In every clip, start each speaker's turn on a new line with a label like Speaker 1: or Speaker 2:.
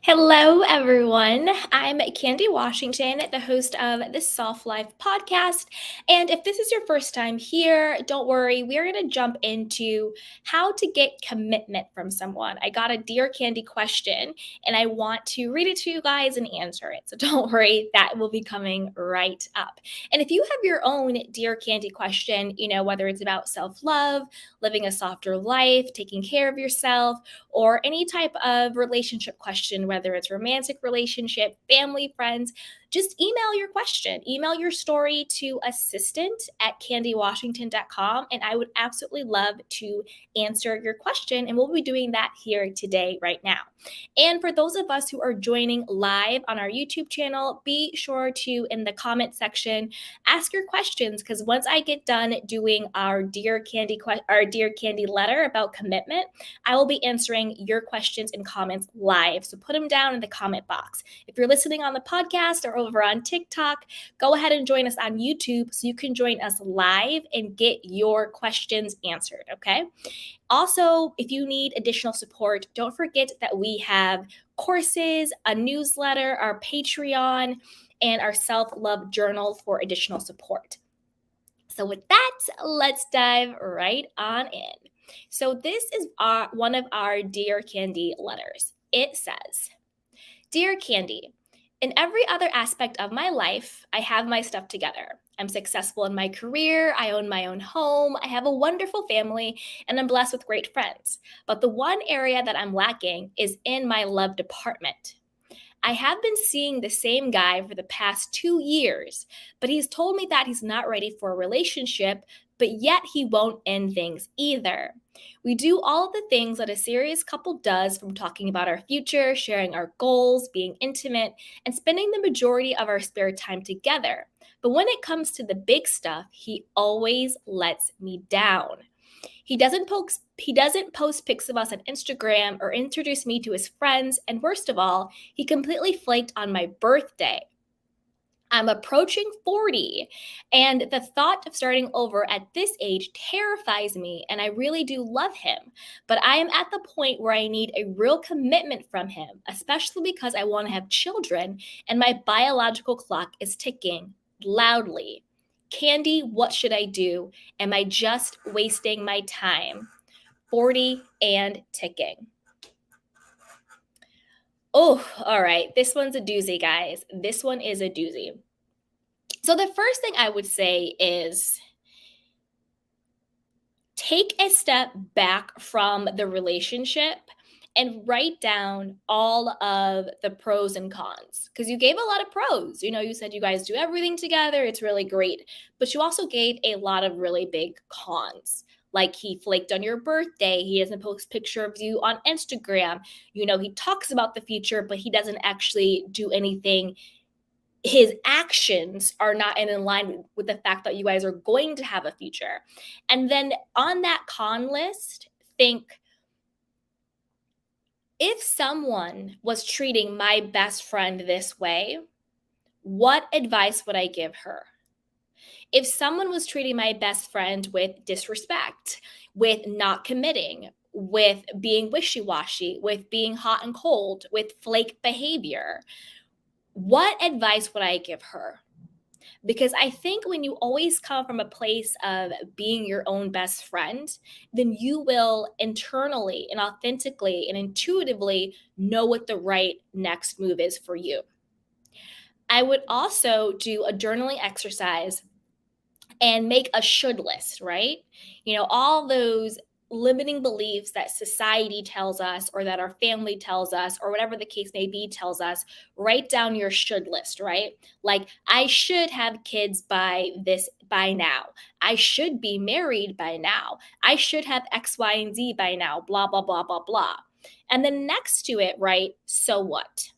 Speaker 1: Hello, everyone. I'm Candy Washington, the host of the Self Life podcast. And if this is your first time here, don't worry, we're going to jump into how to get commitment from someone. I got a Dear Candy question, and I want to read it to you guys and answer it. So don't worry, that will be coming right up. And if you have your own Dear Candy question, whether it's about self love, living a softer life, taking care of yourself, or any type of relationship question, whether it's romantic relationship, family, friends, just email your question. Email your story to assistant@candywashington.com, and I would absolutely love to answer your question. And we'll be doing that here today, right now. And for those of us who are joining live on our YouTube channel, be sure to, in the comment section, ask your questions, because once I get done doing our Dear Candy letter about commitment, I will be answering your questions and comments live. So put them down in the comment box. If you're listening on the podcast or over on TikTok, go ahead and join us on YouTube so you can join us live and get your questions answered, okay? Also, if you need additional support, don't forget that we have courses, a newsletter, our Patreon, and our self-love journal for additional support. So with that, let's dive right on in. So this is one of our Dear Candy letters. It says, Dear Candy, in every other aspect of my life, I have my stuff together. I'm successful in my career, I own my own home, I have a wonderful family, and I'm blessed with great friends. But the one area that I'm lacking is in my love department. I have been seeing the same guy for the past 2 years, but he's told me that he's not ready for a relationship, but yet he won't end things either. We do all of the things that a serious couple does, from talking about our future, sharing our goals, being intimate, and spending the majority of our spare time together. But when it comes to the big stuff, he always lets me down. He doesn't post pics of us on Instagram or introduce me to his friends, and worst of all, he completely flaked on my birthday. I'm approaching 40, and the thought of starting over at this age terrifies me, and I really do love him. But I am at the point where I need a real commitment from him, especially because I want to have children, and my biological clock is ticking loudly. Candy, what should I do? Am I just wasting my time? 40 and ticking. Oh, all right. This one's a doozy, guys. This one is a doozy. So the first thing I would say is take a step back from the relationship and write down all of the pros and cons, because you gave a lot of pros. You said you guys do everything together. It's really great. But you also gave a lot of really big cons. Like, he flaked on your birthday. He doesn't post picture of you on Instagram. He talks about the future, but he doesn't actually do anything. His actions are not in line with the fact that you guys are going to have a future. And then on that con list, think, if someone was treating my best friend this way, what advice would I give her? If someone was treating my best friend with disrespect, with not committing, with being wishy-washy, with being hot and cold, with flake behavior, what advice would I give her? Because I think when you always come from a place of being your own best friend, then you will internally and authentically and intuitively know what the right next move is for you. I would also do a journaling exercise and make a should list, right? All those limiting beliefs that society tells us, or that our family tells us, or whatever the case may be tells us. Write down your should list, right? Like, I should have kids by now. I should be married by now. I should have X, Y, and Z by now, blah, blah, blah, blah, blah. And then next to it, right? So what?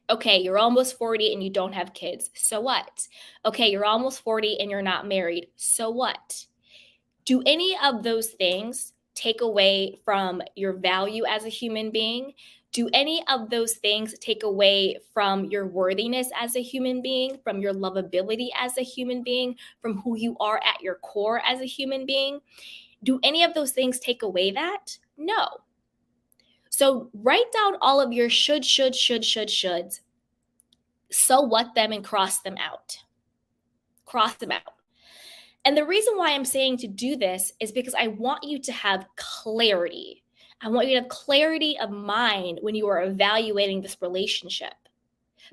Speaker 1: Okay, you're almost 40 and you don't have kids. So what? Okay, you're almost 40 and you're not married. So what? Do any of those things take away from your value as a human being? Do any of those things take away from your worthiness as a human being, from your lovability as a human being, from who you are at your core as a human being? Do any of those things take away that? No. So write down all of your shoulds. So what them and cross them out. Cross them out. And the reason why I'm saying to do this is because I want you to have clarity. I want you to have clarity of mind when you are evaluating this relationship.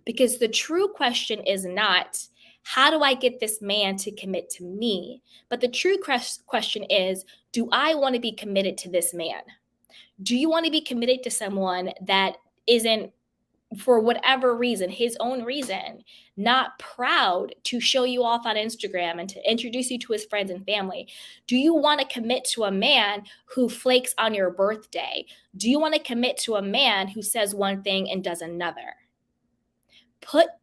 Speaker 1: Because the true question is not, how do I get this man to commit to me? But the true question is, do I want to be committed to this man? Do you want to be committed to someone that isn't, for whatever reason, his own reason, not proud to show you off on Instagram and to introduce you to his friends and family? Do you want to commit to a man who flakes on your birthday? Do you want to commit to a man who says one thing and does another?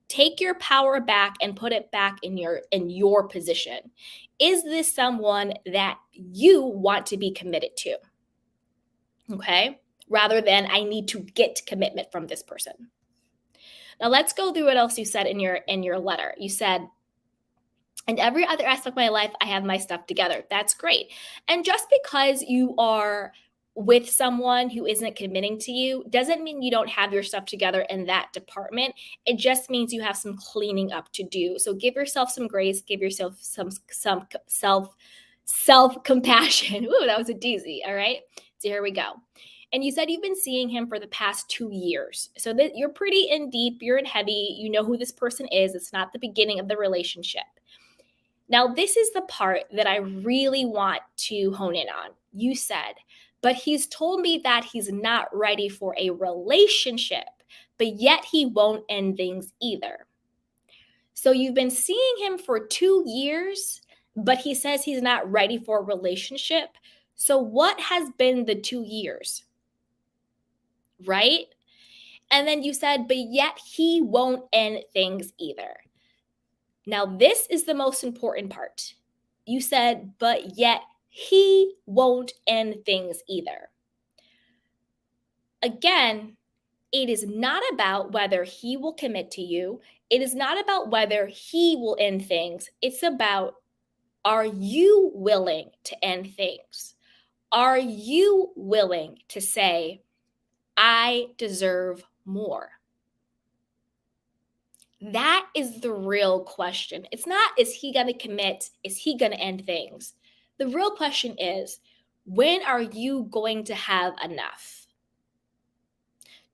Speaker 1: Take your power back and put it back in your position. Is this someone that you want to be committed to? Okay? Rather than I need to get commitment from this person. Now let's go through what else you said in your letter. You said, in every other aspect of my life, I have my stuff together. That's great. And just because you are with someone who isn't committing to you doesn't mean you don't have your stuff together in that department. It just means you have some cleaning up to do. So give yourself some grace, give yourself some self compassion. Ooh, that was a doozy. All right. So here we go. And you said you've been seeing him for the past 2 years. So that you're pretty in deep, you're in heavy, you know who this person is. It's not the beginning of the relationship. Now, this is the part that I really want to hone in on. You said, but he's told me that he's not ready for a relationship, but yet he won't end things either. So you've been seeing him for 2 years, but he says he's not ready for a relationship. So what has been the 2 years? Right? And then you said, but yet he won't end things either. Now, this is the most important part. You said, but yet he won't end things either. Again, it is not about whether he will commit to you. It is not about whether he will end things. It's about, are you willing to end things? Are you willing to say, I deserve more? That is the real question. It's not, is he going to commit? Is he going to end things? The real question is, when are you going to have enough?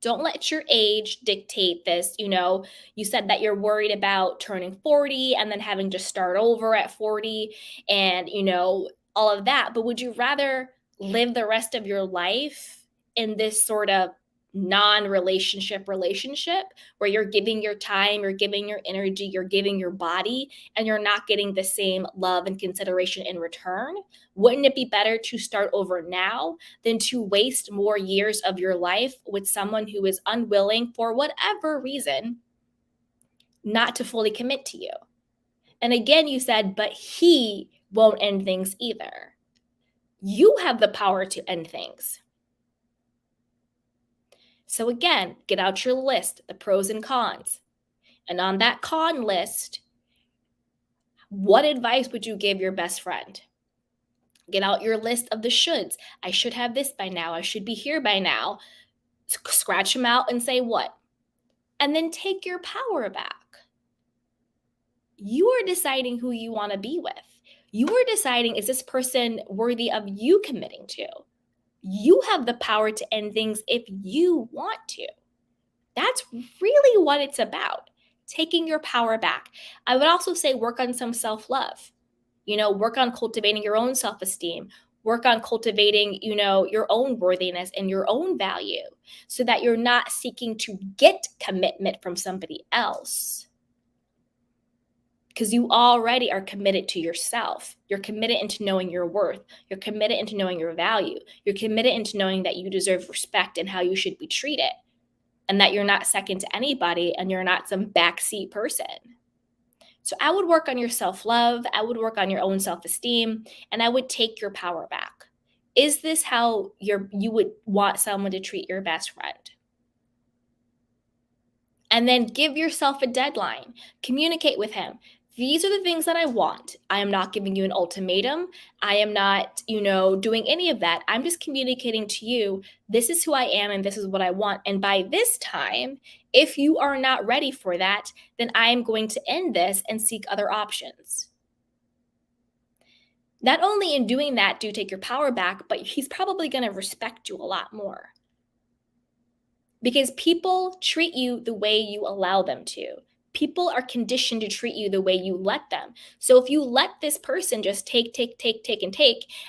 Speaker 1: Don't let your age dictate this. You said that you're worried about turning 40 and then having to start over at 40 and, all of that. But would you rather live the rest of your life in this sort of non-relationship relationship where you're giving your time, you're giving your energy, you're giving your body, and you're not getting the same love and consideration in return? Wouldn't it be better to start over now than to waste more years of your life with someone who is unwilling, for whatever reason, not to fully commit to you? And again, you said, but he won't end things either. You have the power to end things. So again, get out your list, the pros and cons. And on that con list, what advice would you give your best friend? Get out your list of the shoulds. I should have this by now. I should be here by now. Scratch them out and say what? And then take your power back. You are deciding who you want to be with. You are deciding, is this person worthy of you committing to? You have the power to end things if you want to. That's really what it's about, taking your power back. I would also say work on some self-love. Work on cultivating your own self-esteem. Work on cultivating, your own worthiness and your own value so that you're not seeking to get commitment from somebody else. Because you already are committed to yourself. You're committed into knowing your worth. You're committed into knowing your value. You're committed into knowing that you deserve respect and how you should be treated, and that you're not second to anybody and you're not some backseat person. So I would work on your self-love. I would work on your own self-esteem, and I would take your power back. Is this how you would want someone to treat your best friend? And then give yourself a deadline. Communicate with him. these are the things that I want. I am not giving you an ultimatum. I am not, doing any of that. I'm just communicating to you, this is who I am and this is what I want. And by this time, if you are not ready for that, then I am going to end this and seek other options. Not only in doing that do you take your power back, but he's probably going to respect you a lot more. Because people treat you the way you allow them to. People are conditioned to treat you the way you let them. So if you let this person just take,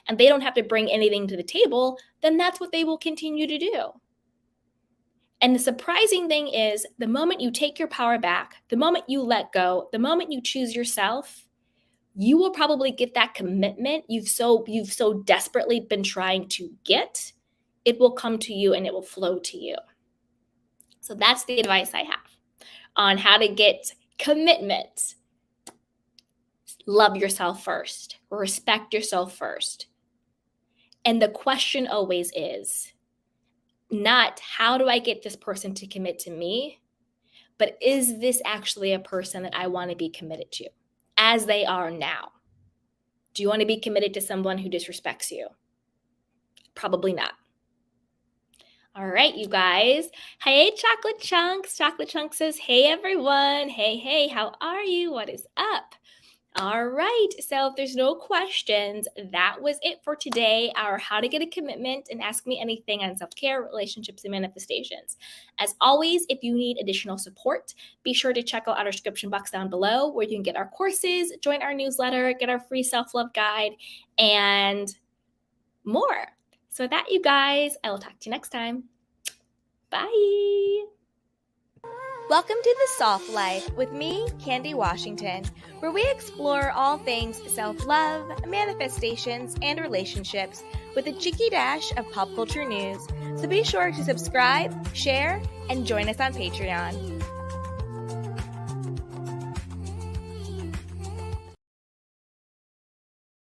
Speaker 1: and they don't have to bring anything to the table, then that's what they will continue to do. And the surprising thing is, the moment you take your power back, the moment you let go, the moment you choose yourself, you will probably get that commitment you've so desperately been trying to get. It will come to you and it will flow to you. So that's the advice I have on how to get commitment. Love yourself first. Respect yourself first. And the question always is not how do I get this person to commit to me, but is this actually a person that I want to be committed to as they are now? Do you want to be committed to someone who disrespects you? Probably not. All right, you guys. Hey, Chocolate Chunks. Chocolate Chunk says, hey, everyone. Hey, how are you? What is up? All right, so if there's no questions, that was it for today, our how to get a commitment and ask me anything on self-care, relationships, and manifestations. As always, if you need additional support, be sure to check out our description box down below where you can get our courses, join our newsletter, get our free self-love guide, and more. So with that, you guys, I will talk to you next time. Bye. Welcome to The Soft Life with me, Candy Washington, where we explore all things self-love, manifestations, and relationships with a cheeky dash of pop culture news. So be sure to subscribe, share, and join us on Patreon.